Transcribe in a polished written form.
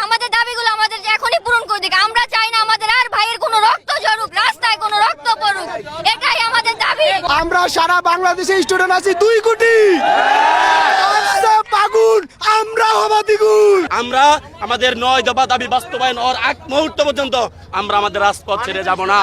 আমাদের দাবিগুলো আমাদের এখনই পূরণ করে দিক। আমরা চাই না আমাদের আর ভাইয়ের কোনো রক্ত ঝরুক, রাস্তায় কোনো রক্ত পড়ুক, এটাই আমাদের দাবি। আমরা সারা বাংলাদেশে স্টুডেন্ট আছি 2 কোটি। আমরা আমাদের 9 দফা দাবি বাস্তবায়ন ওর আগ মুহূর্ত পর্যন্ত আমরা আমাদের রাজপথ ছেড়ে যাব না।